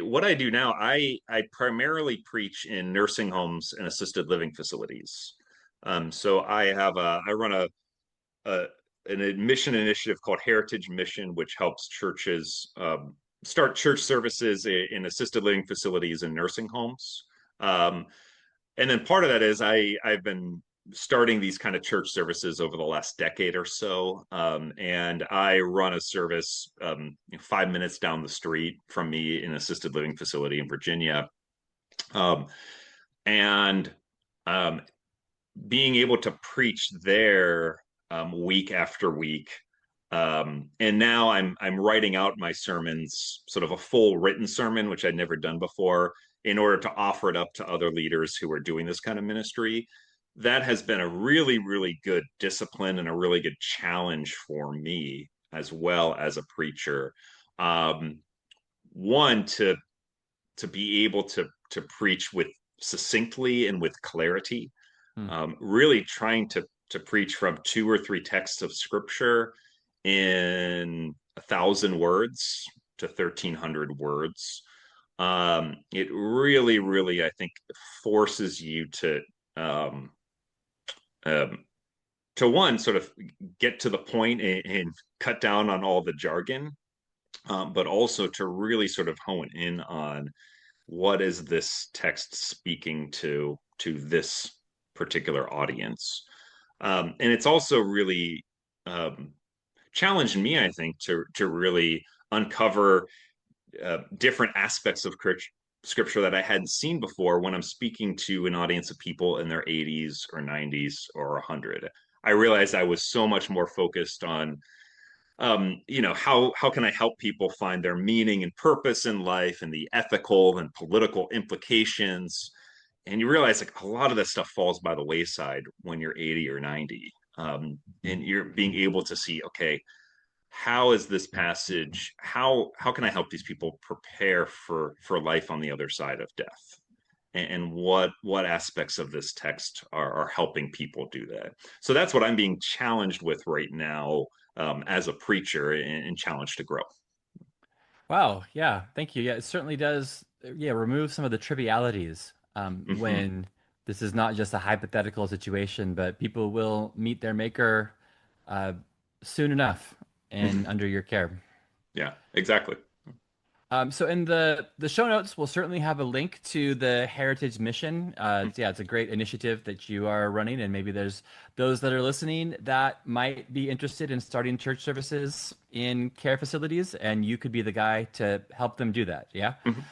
what I do now, I primarily preach in nursing homes and assisted living facilities. So I run a an admission initiative called Heritage Mission, which helps churches start church services in assisted living facilities and nursing homes. Um, and then part of that is I've been starting these kind of church services over the last decade or so, and I run a service 5 minutes down the street from me in an assisted living facility in Virginia, um, and um, being able to preach there week after week. And now I'm writing out my sermons, sort of a full written sermon, which I'd never done before, in order to offer it up to other leaders who are doing this kind of ministry. That has been a really, really good discipline and a really good challenge for me as well as a preacher. Um, One, to be able to preach with succinctly and with clarity, Hmm. really trying to preach from two or three texts of scripture in 1,000 words to 1,300 words. It really, really, I think, forces you um, um, to one sort of get to the point and cut down on all the jargon, but also to really sort of hone in on what is this text speaking to this particular audience. And it's also really challenged me, I think, to really uncover different aspects of scripture that I hadn't seen before when I'm speaking to an audience of people in their 80s or 90s or 100. I realized I was so much more focused on how can I help people find their meaning and purpose in life and the ethical and political implications. And you realize like a lot of that stuff falls by the wayside when you're 80 or 90. And you're being able to see, okay, how is this passage, how can I help these people prepare for life on the other side of death? And what aspects of this text are helping people do that? So that's what I'm being challenged with right now, as a preacher, and challenged to grow. Wow. Yeah. Thank you. Yeah, it certainly does. Yeah, remove some of the trivialities Hmm. when this is not just a hypothetical situation, but people will meet their maker uh, soon enough and under your care. Yeah, exactly. So in the show notes, we'll certainly have a link to the Heritage Mission. Yeah, it's a great initiative that you are running, and maybe there's those that are listening that might be interested in starting church services in care facilities, and you could be the guy to help them do that. Yeah. Mhm.